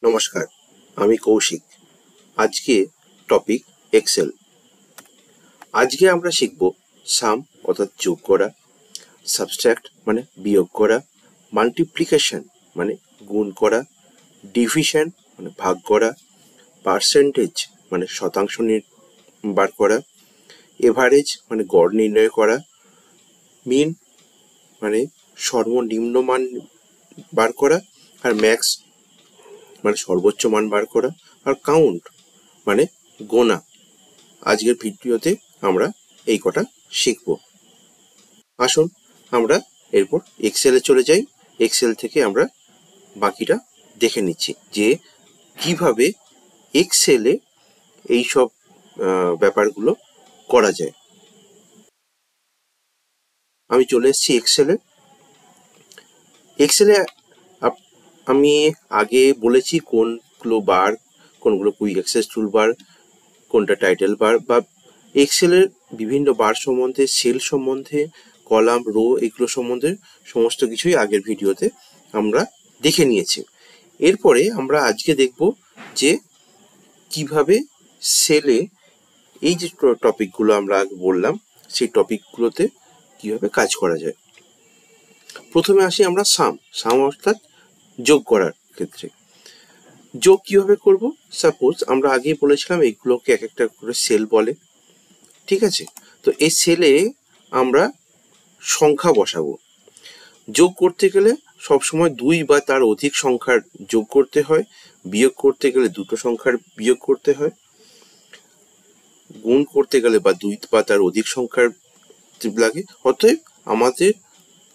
নমস্কার, আমি কৌশিক। আজকে টপিক এক্সেল। আজকে আমরা শিখব সাম অর্থাৎ যোগ করা, সাবট্রাক্ট মানে বিয়োগ করা, মাল্টিপ্লিকেশন মানে গুণ করা, ডিভিশন মানে ভাগ করা, পার্সেন্টেজ মানে শতাংশ বার করা, এভারেজ মানে গড় নির্ণয় করা, মিন মানে সর্বনিম্ন মান বার করা, আর ম্যাক্স মানে সর্বোচ্চ মান বার করা, আর কাউন্ট মানে গোনা। আজকের ভিডিওতে আমরা এই কটা শিখব। আসুন আমরা এরপর এক্সেলে চলে যাই। এক্সেল থেকে আমরা বাকিটা দেখে নিচ্ছি যে কিভাবে এক্সেলে এই সব ব্যাপারগুলো করা যায়। আমি চলে এসেছি এক্সেলে। এক্সেলে আমি আগে বলেছি কোনগুলো বার, কোনগুলো কুইক অ্যাক্সেস টুল বার, কোনটা টাইটেল বার, বা এক্সেলের বিভিন্ন বার সম্বন্ধে, সেল সম্বন্ধে, কলাম, রো, এগুলো সম্বন্ধে সমস্ত কিছুই আগের ভিডিওতে আমরা দেখে নিয়েছি। এরপরে আমরা আজকে দেখব যে কিভাবে সেলে এই যে টপিকগুলো আমরা আগে বললাম সেই টপিকগুলোতে কিভাবে কাজ করা যায়। প্রথমে আসি আমরা সাম অর্থাৎ যোগ করার ক্ষেত্রে। যোগ কিভাবে করব? সাপোজ আমরা আগেই বলেছিলাম এগুলোকে এক একটা করে সেল বলে, ঠিক আছে? তো এই সেলে আমরা সংখ্যা বসাবো। যোগ করতে গেলে সবসময় 2 বা তার অধিক সংখ্যার যোগ করতে হয়, বিয়োগ করতে গেলে দুটো সংখ্যার বিয়োগ করতে হয়, গুণ করতে গেলে বা 2 বা তার অধিক সংখ্যার লাগে। অতএব আমাদের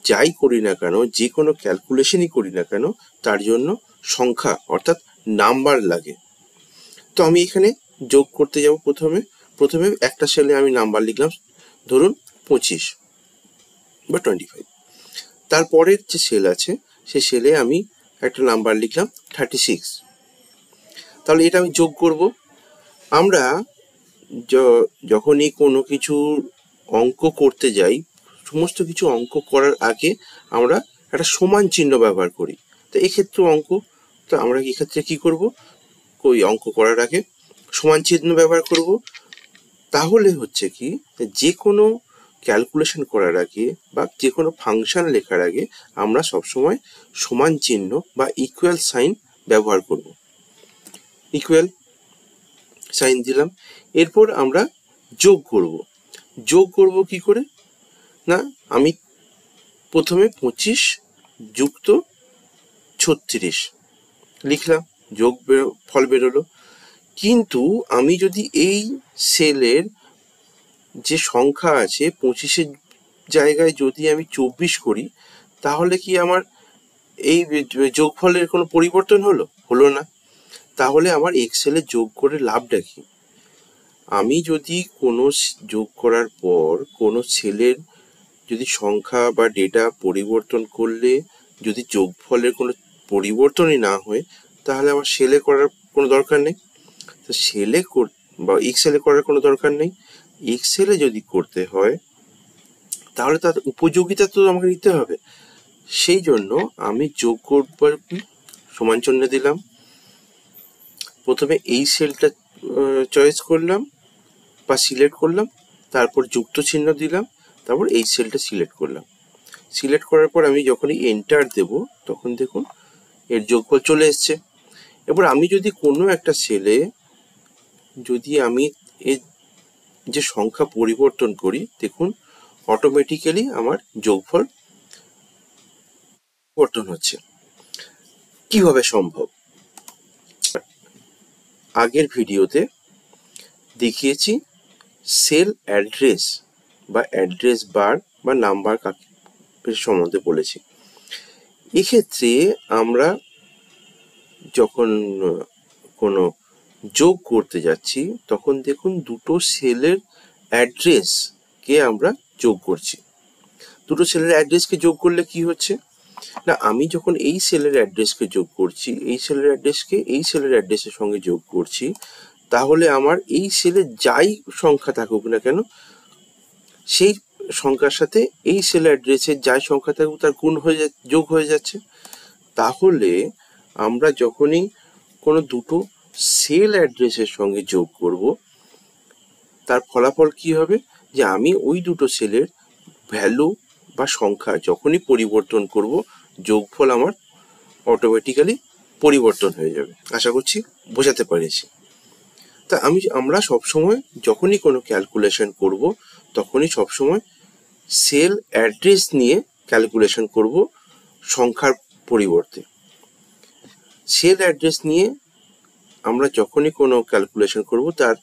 যাই করি না কেন, যে কোনো ক্যালকুলেশনই করি না কেন, তার জন্য সংখ্যা অর্থাৎ নাম্বার লাগে। তো আমি এখানে যোগ করতে যাব। প্রথমে একটা সেলে আমি নাম্বার লিখলাম, ধরুন 25 বা 25। তারপরের যে সেল আছে সেই সেলে আমি একটা নাম্বার লিখলাম 36। তাহলে এটা আমি যোগ করব। আমরা যখনই কোনো কিছু অঙ্ক করতে যাই, সমস্ত কিছু অঙ্ক করার আগে আমরা একটা সমান চিহ্ন ব্যবহার করি। তো এক্ষেত্রে তো আমরা এক্ষেত্রে কি করব? ওই অঙ্ক করার আগে সমান চিহ্ন ব্যবহার করব। তাহলে হচ্ছে কি, যে কোনো ক্যালকুলেশন করার আগে বা যে কোনো ফাংশন লেখার আগে আমরা সবসময় সমান চিহ্ন বা ইকুয়াল সাইন ব্যবহার করব। ইকুয়াল সাইন দিলাম। এরপর আমরা যোগ করব কি করে? না, আমি প্রথমে 25 যুক্ত 36 লিখলাম, ফল বেরোলো। কিন্তু আমি যদি এই সেলের যে সংখ্যা আছে 25-এর জায়গায় যদি আমি 24 করি, তাহলে কি আমার এই যোগফলের কোনো পরিবর্তন হলো না। তাহলে আমার এক্সেলে যোগ করে লাভটা কি? আমি যদি কোনো যোগ করার পর কোনো সেলের যদি সংখ্যা বা ডেটা পরিবর্তন করলে যদি যোগফলের কোনো পরিবর্তনই না হয়, তাহলে আমার সেলে করার কোনো দরকার নেই। তো বা এক্সেলে করার কোনো দরকার নেই। এক্সেলে যদি করতে হয় তাহলে তার উপযোগিতা তো আমাকে নিতে হবে। সেই জন্য আমি যোগ করবার সমান চিহ্ন দিলাম। প্রথমে এই সেলটা চয়েস করলাম বা সিলেক্ট করলাম, তারপর যুক্ত চিহ্ন দিলাম, তারপর এই সেলটা সিলেক্ট করলাম। সিলেক্ট করার পর আমি যখনই এন্টার দেব তখন দেখুন এর যোগফল চলে এসছে। এবার আমি যদি কোনো একটা সেলে যদি আমি এর যে সংখ্যা পরিবর্তন করি, দেখুন অটোমেটিক্যালি আমার যোগফল পরিবর্তন হচ্ছে। কিভাবে সম্ভব? আগের ভিডিওতে দেখিয়েছি সেল অ্যাড্রেস বা অ্যাড্রেস বার বা নাম্বার সম্বন্ধে বলেছি। এক্ষেত্রে আমরা যখন কোনো যোগ করতে যাচ্ছি তখন দেখুন দুটো সেলের অ্যাড্রেসকে আমরা যোগ করছি। দুটো সেলের অ্যাড্রেসকে যোগ করলে কি হচ্ছে না, আমি যখন এই সেলের অ্যাড্রেসকে যোগ করছি, এই সেলের অ্যাড্রেসকে এই সেলের অ্যাড্রেসের সঙ্গে যোগ করছি, তাহলে আমার এই সেলে যাই সংখ্যা থাকুক না কেন, সেই সংখ্যার সাথে এই সেল অ্যাড্রেসের যাই সংখ্যা থাকুক তার গুণ যোগ হয়ে যাচ্ছে। তাহলে আমরা যখনই কোনো দুটো সেল অ্যাড্রেসের সঙ্গে যোগ করব, তার ফলাফল কি হবে, যে আমি ওই দুটো সেলের ভ্যালু বা সংখ্যা যখনই পরিবর্তন করব, যোগফল আমার অটোমেটিক্যালি পরিবর্তন হয়ে যাবে। আশা করছি বোঝাতে পেরেছি। তা আমরা সবসময় যখনই কোনো ক্যালকুলেশন করব, তখনই সবসময় সেল অ্যাড্রেস নিয়ে ক্যালকুলেশন করব সংখ্যার পরিবর্তে। সেল অ্যাড্রেস নিয়ে আমরা যখনই কোনো ক্যালকুলেশন করব, তার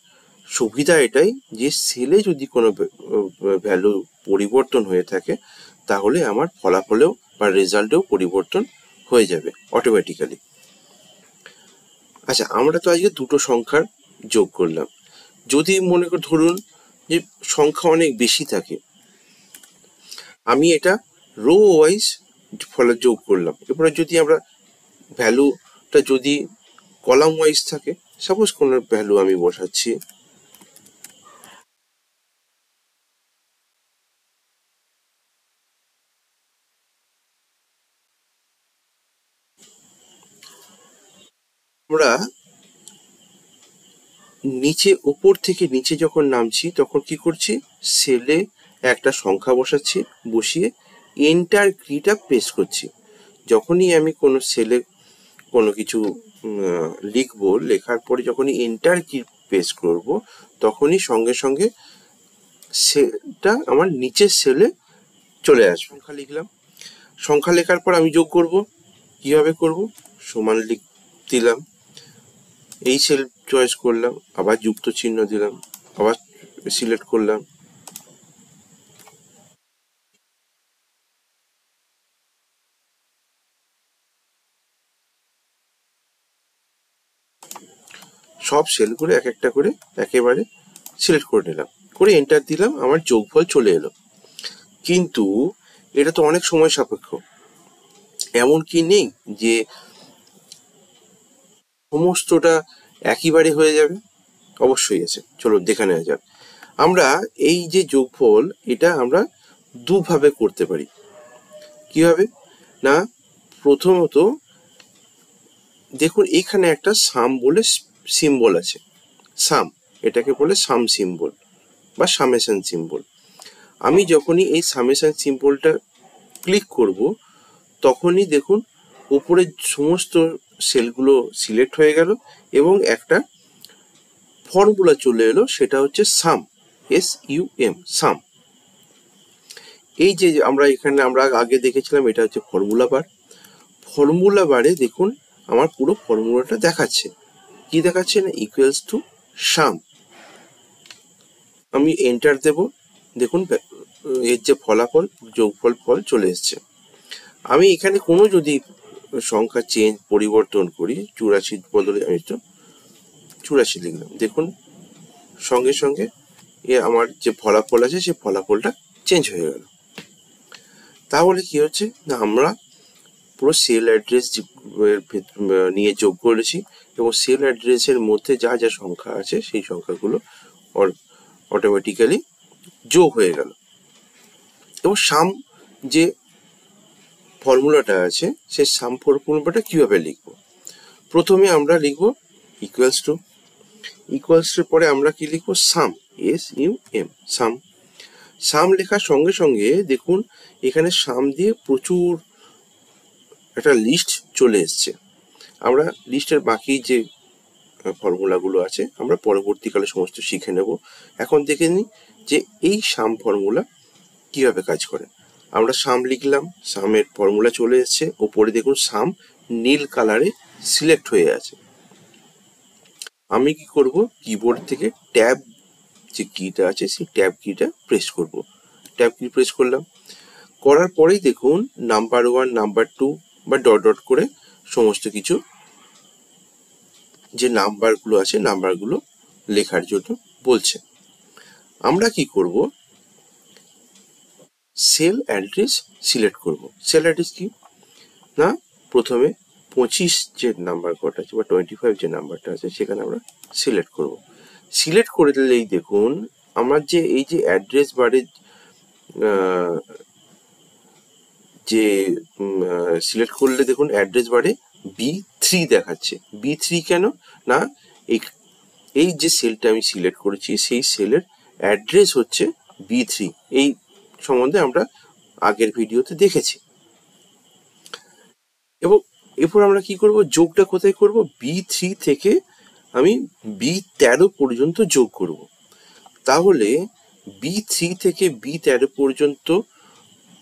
সুবিধা এটাই যে সেলে যদি কোনো ভ্যালু পরিবর্তন হয়ে থাকে, তাহলে আমার ফলাফলেও বা রেজাল্টেও পরিবর্তন হয়ে যাবে অটোমেটিক্যালি। আচ্ছা, আমরা তো আজকে দুটো সংখ্যার যোগ করলাম। যদি মনে করে ধরুন যে সংখ্যা অনেক বেশি থাকে, আমি এটা রো ওয়াইজ ফলে যোগ করলাম। এরপরে যদি আমরা ভ্যালুটা যদি কলাম ওয়াইজ থাকে, সাপোজ কোনো ভ্যালু আমি বসাচ্ছি, আমরা নিচে উপর থেকে নিচে যখন নামছি, তখন কি করছি, সেলে একটা সংখ্যা বসাচ্ছি, বসিয়ে এন্টার কিটা প্রেস করছি। যখনই আমি কোনো সেলে কোনো কিছু লিখবো, লেখার পরে যখনই এন্টার কি প্রেস করব, তখনই সঙ্গে সঙ্গে সেটা আমার নিচের সেলে চলে আসবে। সংখ্যা লিখলাম, সংখ্যা লেখার পর আমি যোগ করব। কিভাবে করব, সমান দিলাম, এই সেল চয়েস করলাম, আবার যুক্ত চিহ্ন দিলাম, আবার সিলেক্ট করলাম, সব সেলগুলো এক একটা করে একেবারে সিলেক্ট করে নিলাম, করে এন্টার দিলাম, আমার যোগফল চলে এলো। কিন্তু এটা তো অনেক সময় সাপেক্ষ, এমন কি নেই যে সমস্তটা একইবারে হয়ে যাবে? অবশ্যই আছে, চলো দেখে নেওয়া যাক। আমরা এই যে যোগফল, এটা আমরা দুভাবে করতে পারি। কিভাবে না, প্রথমত দেখুন এখানে একটা সাম বলে সিম্বল আছে। সাম, এটাকে বলে সাম সিম্বল বা সামেশন সিম্বল। আমি যখনই এই সামেশন সিম্বলটা ক্লিক করব, তখনই দেখুন উপরের সমস্ত সেলগুলো সিলেক্ট হয়ে গেল এবং একটা ফর্মুলা চলে এলো, সেটা হচ্ছে সাম, SUM, সাম। এই যে আমরা এখানে আগে দেখেছিলাম, এটা হচ্ছে ফর্মুলা বার। ফর্মুলা বারে দেখুন আমার পুরো ফর্মুলাটা দেখাচ্ছে। কি দেখাচ্ছে না, ইকুয়ালস টু সাম। আমি এন্টার দেব, দেখুন এর যে ফলাফল, যোগফল চলে এসছে। আমি এখানে কোনো যদি সংখ্যা পরিবর্তন করি, 84 বদলে আমি তো 84 লিখলাম, দেখুন সঙ্গে সঙ্গে আমার যে ফলাফল আছে, সে ফলাফলটা চেঞ্জ হয়ে গেল। তাহলে কি হচ্ছে না, আমরা পুরো সেল অ্যাড্রেস নিয়ে যোগ করেছি এবং সেল অ্যাড্রেসের মধ্যে যা যা সংখ্যা আছে, সেই সংখ্যাগুলো অটোমেটিক্যালি যোগ হয়ে গেল। এবং সাম যে ফর্মুলাটা আছে, সেই সাম ফর্মুলাটা কিভাবে লিখব, প্রথমে আমরা লিখব ইকুয়ালস টু, ইকুয়ালসের পরে আমরা কি লিখব, সাম, SUM, সাম। সাম লেখার সঙ্গে সঙ্গে দেখুন এখানে সাম দিয়ে প্রচুর একটা লিস্ট চলে এসছে। আমরা লিস্টের বাকি যে ফর্মুলাগুলো আছে আমরা পরবর্তীকালে সমস্ত শিখে নেব। এখন দেখে নিই যে এই সাম ফর্মুলা কিভাবে কাজ করে। আমরা সাম লিখলাম, সামের ফর্মুলা চলে এসছে, ওপরে দেখুন সাম নীল কালারে সিলেক্ট হয়ে আছে। আমি কি করব, কিবোর্ড থেকে ট্যাব যে কিটা আছে, সেই ট্যাব কিটা প্রেস করব। ট্যাব কি প্রেস করলাম, করার পরেই দেখুন নাম্বার 1, নাম্বার 2 বা ডট ডট করে সমস্ত কিছু যে নাম্বারগুলো আছে, নাম্বারগুলো লেখার জন্য বলছে। আমরা কি করব, সেল অ্যাড্রেস সিলেক্ট করব। সেল অ্যাড্রেস কি না, প্রথমে 25 যে নাম্বার কটা আছে বা 25 যে নাম্বারটা আছে, সেখানে আমরা সিলেক্ট করব। সিলেক্ট করে দিলেই দেখুন আমার যে এই যে অ্যাড্রেস বারে যে সিলেক্ট করলে দেখুন অ্যাড্রেস বারে B3 দেখাচ্ছে। B3 কেন না, এই যে সেলটা আমি সিলেক্ট করেছি সেই সেলের অ্যাড্রেস হচ্ছে B3। এই সম্বন্ধে আমরা আগের ভিডিওতে দেখেছি। এবং এরপর আমরা কি করব, যোগটা কোথায় করব, B3 থেকে আমি B13 পর্যন্ত যোগ করব। তাহলে B3 থেকে B13 পর্যন্ত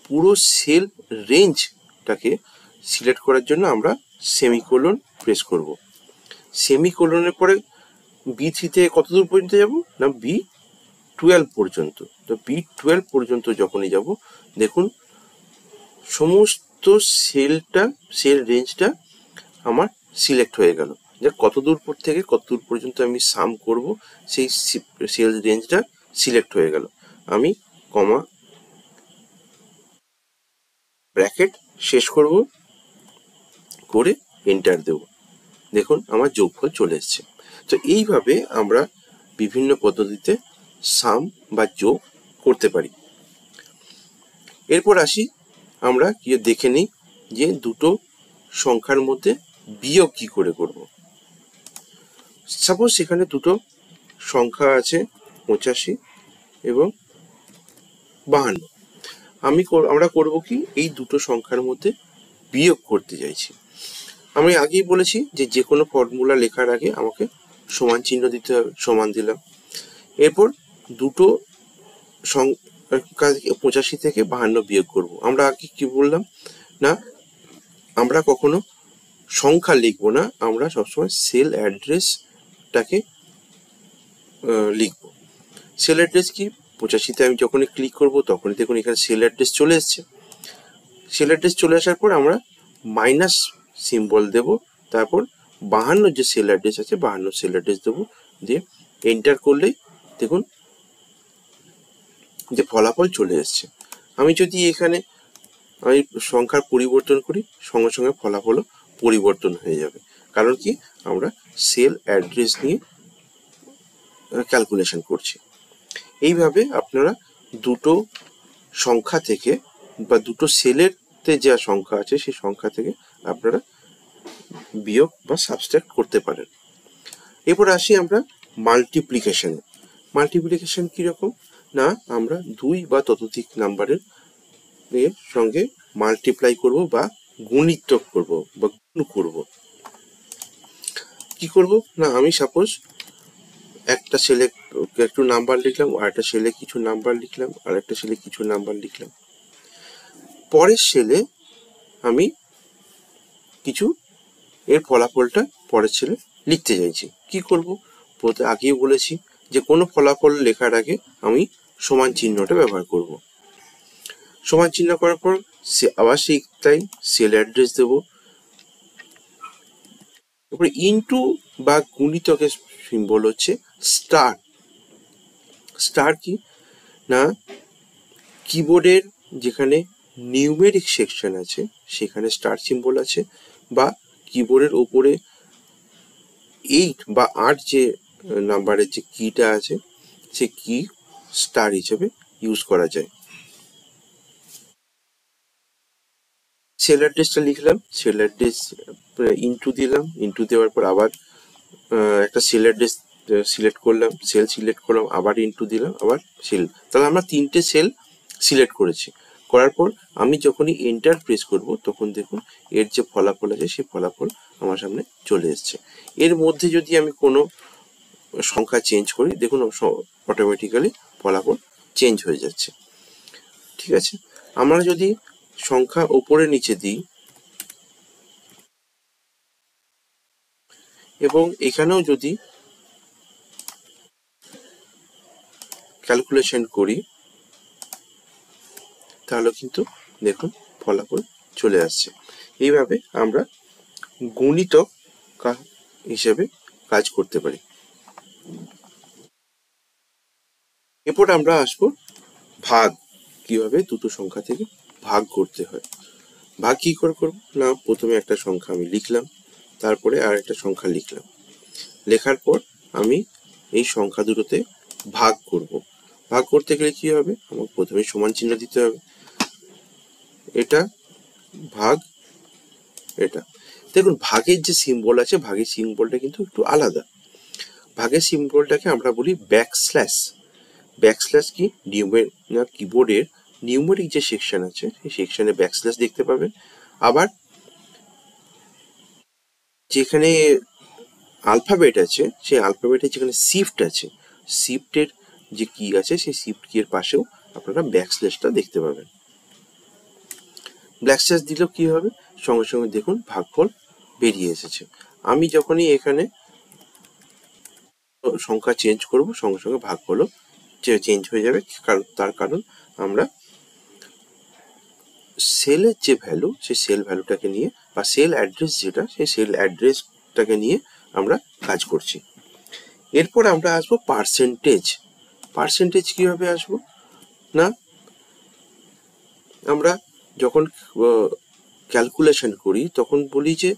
পুরো সেল রেঞ্জটাকে সিলেক্ট করার জন্য আমরা সেমিকোলন প্রেস করব। সেমিকোলনের পরে B3 থেকে কত দূর পর্যন্ত যাব না, B12 পর্যন্ত। তো B12 পর্যন্ত যখনই যাব, দেখুন সমস্ত সেল রেঞ্জটা আমার সিলেক্ট হয়ে গেল। যে কত দূর থেকে কত দূর পর্যন্ত আমি সাম করব সেই সেল রেঞ্জটা সিলেক্ট হয়ে গেল। আমি কমা ব্র্যাকেট শেষ করব, করে এন্টার দেব। দেখুন আমার যোগফল চলে এসছে। তো এইভাবে আমরা বিভিন্ন পদ্ধতিতে সাম বা যোগ করতে পারি। এরপর আসি, আমরা কি দেখে নিই যে দুটো সংখ্যার মধ্যে বিয়োগ কি করে করব। সাপোজ সেখানে দুটো সংখ্যা আছে 85 এবং 52। আমরা করব কি, এই দুটো সংখ্যার মধ্যে বিয়োগ করতে চাইছি। আমি আগেই বলেছি যে কোনো ফর্মুলা লেখার আগে আমাকে সমান চিহ্ন দিতে হবে, সমান দিলাম। এরপর দুটো সংখ্যা 85 থেকে 52 বিয়োগ করব। আমরা আগে কি বললাম না, আমরা কখনো সংখ্যা লিখবো না, আমরা সবসময় সেল অ্যাড্রেসটাকে লিখবো। সেল অ্যাড্রেস কি, 85তে আমি যখনই ক্লিক করব তখনই দেখুন এখানে সেল অ্যাড্রেস চলে এসছে। সেল অ্যাড্রেস চলে আসার পর আমরা মাইনাস সিম্বল দেব, তারপর 52 যে সেল অ্যাড্রেস আছে 52 সেল অ্যাড্রেস দেবো, দিয়ে এন্টার করলেই দেখুন যে ফলাফল চলে এসছে। আমি যদি এখানে আমি সংখ্যার পরিবর্তন করি, সঙ্গে সঙ্গে ফলাফলও পরিবর্তন হয়ে যাবে। কারণ কি, আমরা সেল অ্যাড্রেস নিয়ে ক্যালকুলেশন করছি। এইভাবে আপনারা দুটো সংখ্যা থেকে বা দুটো সেলেরতে যা সংখ্যা আছে সেই সংখ্যা থেকে আপনারা বিয়োগ বা সাবস্ট্রাক্ট করতে পারেন। এরপর আসি আমরা মাল্টিপ্লিকেশনে। মাল্টিপ্লিকেশন কীরকম না, আমরা 2 বা ততোধিক নাম্বারের সঙ্গে মাল্টিপ্লাই করব বা গুণিতক করব বা গুণ করব। কি করব না, আমি সাপোজ একটা সেলে একটু নাম্বার লিখলাম, আর একটা সেলে কিছু নাম্বার লিখলাম, আর একটা সেলে কিছু নাম্বার লিখলাম। পরের সেলে আমি কিছু এর ফলাফলটা পরের সেলে লিখতে চাইছি। কি করব, আগেই বলেছি যে কোনো ফলাফল লেখার আগে আমি সমান চিহ্নটা ব্যবহার করব। সমান চিহ্ন করার পর আবার তাই সেল অ্যাড্রেস দেব। তারপরে ইনটু বা গুণিতকের সিম্বল হচ্ছে স্টার। স্টার কি না, কিবোর্ডের যেখানে নিউমেরিক সেকশন আছে সেখানে স্টার সিম্বল আছে, বা কিবোর্ডের ওপরে 8 বা 8 যে নাম্বারের যে কিটা আছে সে কি স্টার হিসেবে ইউজ করা যায়। সেল অ্যাড্রেসটা লিখলাম, সেল অ্যাড্রেস ইনটু দিলাম, ইনটু দেওয়ার পর আবার একটা সেল অ্যাড্রেস সিলেক্ট করলাম, সেল সিলেক্ট করলাম, আবার ইনটু দিলাম, আবার সেল। তাহলে আমরা 3টে সেল সিলেক্ট করেছি। করার পর আমি যখনই এন্টার প্রেস করব তখন দেখুন এর যে ফলাফল আছে সেই ফলাফল আমার সামনে চলে এসছে। এর মধ্যে যদি আমি কোনো সংখ্যা চেঞ্জ করি দেখুন অটোমেটিক্যালি ফলাফল চেঞ্জ হয়ে যাচ্ছে। ঠিক আছে, আমরা যদি সংখ্যা ওপরে নিচে দিই এবং এখানেও যদি ক্যালকুলেশন করি তাহলে কিন্তু দেখুন ফলাফল চলে আসছে। এইভাবে আমরা গুণিতক হিসেবে কাজ করতে পারি। এরপর আমরা আসবো ভাগ, কিভাবে দুটো সংখ্যা থেকে ভাগ করতে হয়। ভাগ কি করে করব না, প্রথমে একটা সংখ্যা আমি লিখলাম, তারপরে আর একটা সংখ্যা লিখলাম, লেখার পর আমি এই সংখ্যা দুটোতে ভাগ করব। ভাগ করতে গেলে কি হবে, আমার প্রথমে সমান চিহ্ন দিতে হবে, এটা ভাগ এটা। দেখুন ভাগের যে সিম্বল আছে, ভাগের সিম্বলটা কিন্তু একটু আলাদা। ভাগের সিম্বলটাকে আমরা বলি ব্যাকস্ল্যাশ। ব্যাকস্ল্যাশ কি কিবোর্ডের নিউমেরিক যে সেকশন আছে সেই সেকশনে ব্যাকস্ল্যাশ দেখতে পাবেন। আবার যেখানে আলফাবেট আছে সেই আলফাবেটের যেখানে শিফট আছে, শিফটের যে কি আছে সেই শিফট কি এর পাশেও আপনারা ব্যাকস্ল্যাশটা দেখতে পাবেন। ব্যাকস্ল্যাশ দিলেও কি হবে, সঙ্গে সঙ্গে দেখুন ভাগফল বেরিয়ে এসেছে। আমি যখনই এখানে সংখ্যা চেঞ্জ করব সঙ্গে সঙ্গে ভাগফলও চেঞ্জ হয়ে যাবে, কারণ তার কারণ আমরা সেলের যে ভ্যালু সেই সেল ভ্যালুটাকে নিয়ে বা সেল অ্যাড্রেস যেটা সেই সেল অ্যাড্রেসটাকে নিয়ে আমরা কাজ করছি। এরপর আমরা আসবো পার্সেন্টেজ। পার্সেন্টেজ কিভাবে আসবো না, আমরা যখন ক্যালকুলেশন করি তখন বলি যে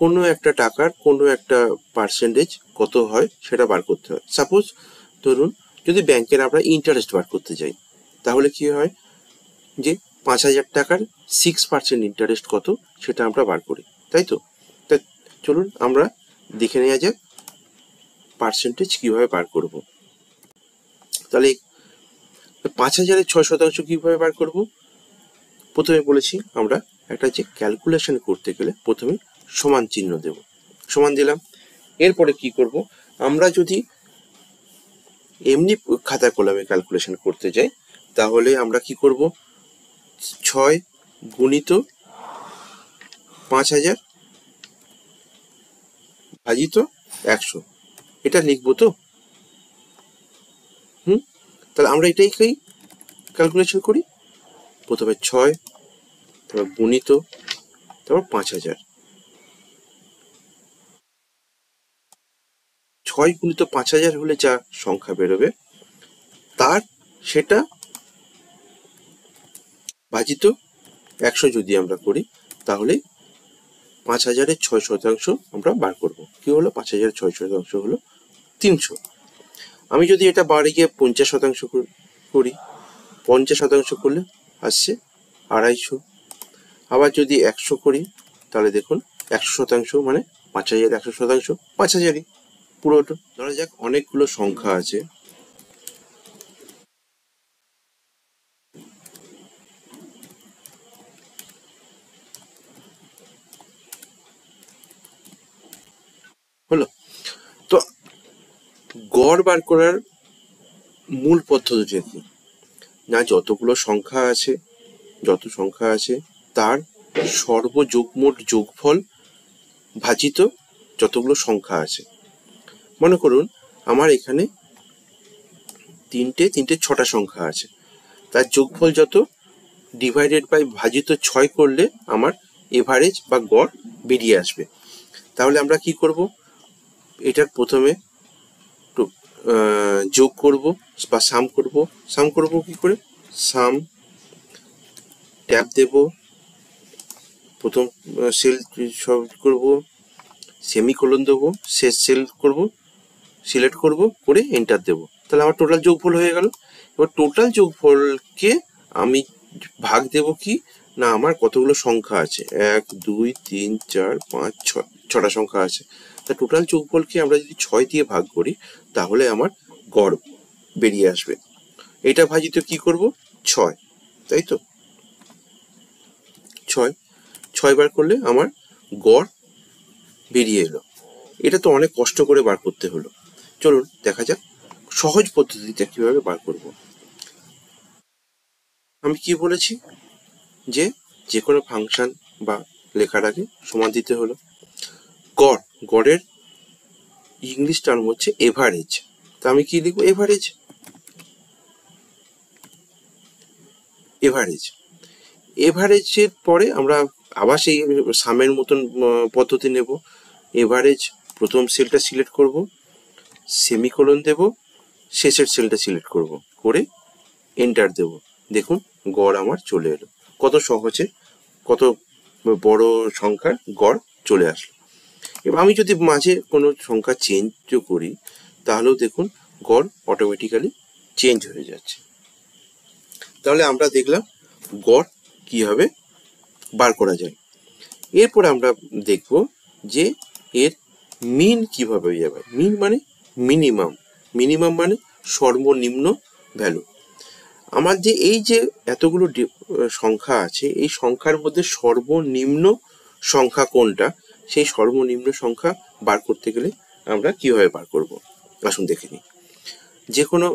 কোনো একটা টাকার কোনো একটা পার্সেন্টেজ কত হয় সেটা বার করতে হয়। সাপোজ ধরুন যদি ব্যাংকের আমরা ইন্টারেস্ট বার করতে যাই তাহলে কি হয় যে 5,000 টাকার 6% ইন্টারেস্ট কত সেটা আমরা বার করি, তাই তো। তাই চলুন আমরা দেখে নেওয়া যাক পার্সেন্টেজ কিভাবে বার করব। তাহলে 5,000-এর 6% কিভাবে বার করব, প্রথমে বলেছি আমরা একটা যে ক্যালকুলেশন করতে গেলে প্রথমে সমান চিহ্ন দেব, সমান দিলাম। এরপরে কি করব, আমরা যদি এমনি খাতা কলমে ক্যালকুলেশন করতে যাই তাহলে আমরা কি করব, 6 গুণিত 5,000 ভাজিত 100 এটা লিখবো তো। তাহলে আমরা এটাই ক্যালকুলেশন করি, প্রথমে 6 তারপর গুণিত তারপর 5,000। 6 গুণিত 5,000 হলে যা সংখ্যা বেরোবে তার সেটা ভাজিত 100 যদি আমরা করি তাহলে 5,000-এর 6% আমরা বার করব। কি হলো, 5,000-এর 6% হলো 300। আমি যদি এটা বাড়ি গিয়ে 50% করি, 50% করলে আসছে 250। আবার যদি 100 করি তাহলে দেখুন 100% মানে 5,000 100% 5,000-ই পুরোটা। ধরা যাক অনেকগুলো সংখ্যা আছে, হলো তো গড় বার করার মূল পদ্ধতিটা কি না, যতগুলো সংখ্যা আছে তার সর্বযোগমোট যোগফল ভাজিত যতগুলো সংখ্যা আছে। মনে করুন আমার এখানে তিনটে 6টা সংখ্যা আছে, তার যোগফল যত ডিভাইডেড বাই ভাজিত 6 করলে আমার এভারেজ বা গড় বেরিয়ে আসবে। তাহলে আমরা কি করব, এটার প্রথমে যোগ করব বা সাম করব কি করে, সাম ট্যাব দেব, প্রথম সেল সব করব, সেমিকোলন দেবো, শেষ সেল করব, সিলেক্ট করব করে এন্টার দেব, তাহলে আমার টোটাল যোগফল হয়ে গেল। এবার টোটাল যোগফলকে আমি ভাগ দেব কি না, আমার কতগুলো সংখ্যা আছে 1 2 3 4 5 6 6টা সংখ্যা আছে, তা টোটাল যোগফলকে আমরা যদি 6 দিয়ে ভাগ করি তাহলে আমার গড় বেরিয়ে আসবে। এটা ভাজিত কি করব 6, তাই তো 6 বার করলে আমার গড় বেরিয়ে এলো। এটা তো অনেক কষ্ট করে বার করতে হলো, চলুন দেখা যাক সহজ পদ্ধতিতে কিভাবে বার করব। আমি কি বলেছি যে কোনো ফাংশন বা লেখার আগে সমান দিতে হলো। গড়ের ইংলিশ টার্ম হচ্ছে এভারেজ, তা আমি কি লিখবো, এভারেজের পরে আমরা আবার সেই সামের মতন পদ্ধতি নেব। এভারেজ প্রথম সেলটা সিলেক্ট করব, সেমিকোলন দেব, শেষের সেলটা সিলেক্ট করব করে এন্টার দেব, দেখুন গড় আমার চলে এলো। কত সহজে কত বড় সংখ্যার গড় চলে আসলো। এবার আমি যদি মাঝে কোনো সংখ্যা চেঞ্জও করি তাহলেও দেখুন গড় অটোমেটিক্যালি চেঞ্জ হয়ে যাচ্ছে। তাহলে আমরা দেখলাম গড় কিভাবে বার করা যায়। এরপর আমরা দেখব যে এর মিন কিভাবে যাবে। মিন মানে মিনিমাম, মিনিমাম মানে সর্বনিম্ন ভ্যালু। আমার যে এই যে এতগুলো সংখ্যা আছে, এই সংখ্যার মধ্যে সর্বনিম্ন সংখ্যা কোনটা, সেই সর্বনিম্ন সংখ্যা বার করতে গেলে আমরা কিভাবে বার করব, আসুন দেখে নিই। যে কোনো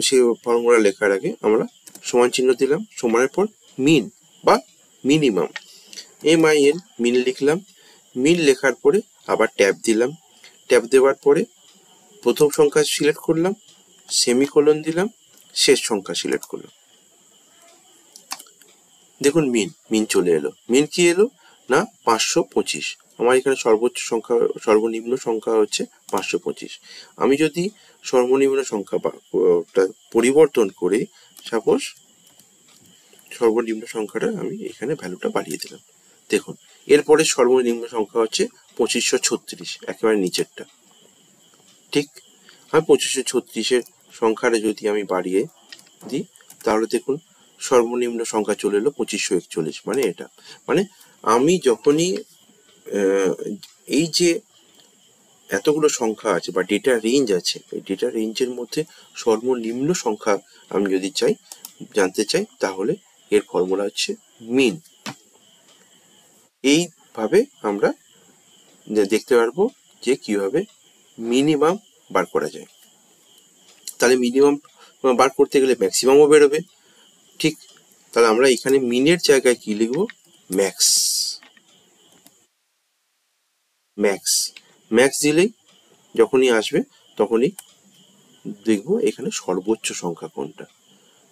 সে ফর্মুলা লেখার আগে আমরা সমান চিহ্ন দিলাম, সমানের পর মিন বা মিনিমাম, MIN মিন লিখলাম। মিন লেখার পরে আবার ট্যাব দিলাম, ট্যাব দেওয়ার পরে প্রথম সংখ্যা সিলেক্ট করলাম, সেমিকোলন দিলাম, শেষ সংখ্যা সিলেক্ট করলাম। দেখুন মিন চলে এলো। মিন কি এলো না 525। আমার এখানে সর্বোচ্চ সংখ্যা, সর্বনিম্ন সংখ্যা হচ্ছে 525। আমি যদি সর্বনিম্ন সংখ্যা পরিবর্তন করে সাপোজ সর্বনিম্ন সংখ্যাটা আমি এখানে ভ্যালুটা বাড়িয়ে দিলাম। দেখুন এরপরে সর্বনিম্ন সংখ্যা হচ্ছে 2536, একেবারে নিচেরটা। ঠিক, আমি 2536-এর সংখ্যাটা যদি আমি বাড়িয়ে দিই তাহলে দেখুন সর্বনিম্ন সংখ্যা চলে এলো 2541, মানে এটা। মানে আমি যখনই এই যে এতগুলো সংখ্যা আছে বা ডেটা রেঞ্জ আছে, এই ডেটা রেঞ্জের মধ্যে সর্বনিম্ন সংখ্যা আমি যদি জানতে চাই তাহলে এর ফর্মুলা হচ্ছে মিন। এইভাবে আমরা দেখতে পারবো যে কিভাবে মিনিমাম বার করা যায়। তাহলে মিনিমাম বার করতে গেলে ম্যাক্সিমামও বেরোবে। ঠিক, তাহলে আমরা এখানে মিনের জায়গায় কি লিখবো, ম্যাক্স। ম্যাক্স ম্যাক্স দিলেই যখনই আসবে তখনই দেখবো এখানে সর্বোচ্চ সংখ্যা কোনটা।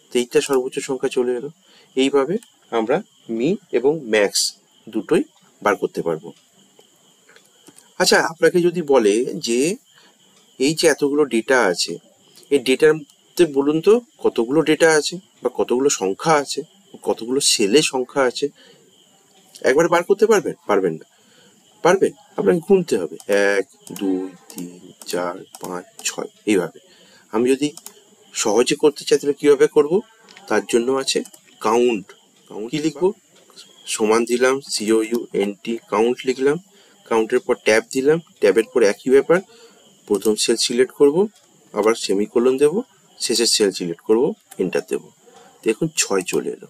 তো এইটা সর্বোচ্চ সংখ্যা চলে এলো। এইভাবে আমরা মিন এবং ম্যাক্স দুটোই বার করতে পারবো। আচ্ছা, আপনাকে যদি বলে যে এই যে এতগুলো ডেটা আছে, এই ডেটার মধ্যে বলুন তো কতগুলো ডেটা আছে বা কতগুলো সংখ্যা আছে, কতগুলো সেলে সংখ্যা আছে, একবার বার করতে পারবেন? পারবেন না। পারবেন? আপনাকে গুনতে হবে 1 2 3 4 5 6 এইভাবে। আমি যদি সহজে করতে চাই তাহলে কিভাবে করব, তার জন্য আছে কাউন্ট। কি লিখবো, সমান দিলাম COUNT, কাউন্ট লিখলাম। কাউন্টের পর ট্যাব দিলাম, ট্যাবের পর একই ব্যাপার, প্রথম সেল সিলেক্ট করব, আবার সেমিকোলন দেব, শেষের সেল সিলেক্ট করব, এন্টার দেব। দেখুন 6 চলে এলো।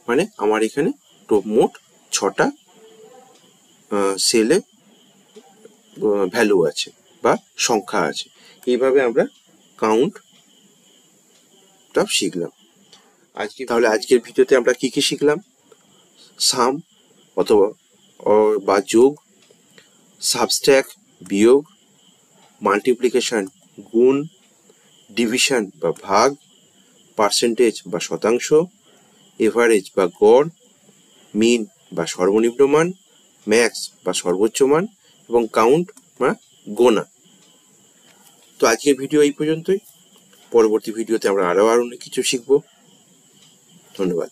মানে আমার এখানে মোট 6টা সেলে ভ্যালু আছে বা সংখ্যা আছে। এইভাবে আমরা কাউন্টটা শিখলাম। তাহলে আজকের ভিডিওতে আমরা কি কি শিখলাম, সাম অথবা বা যোগ, সাবস্ট্রাক বিয়োগ, মাল্টিপ্লিকেশন গুণ, ডিভিশন বা ভাগ, পার্সেন্টেজ বা শতাংশ, এভারেজ বা গড়, মিন বা সর্বনিম্ন মান, ম্যাক্স বা সর্বোচ্চ মান এবং কাউন্ট বা গোনা। তো আজকের ভিডিও এই পর্যন্তই। পরবর্তী ভিডিওতে আমরা আরো অনেক কিছু শিখব। ধন্যবাদ।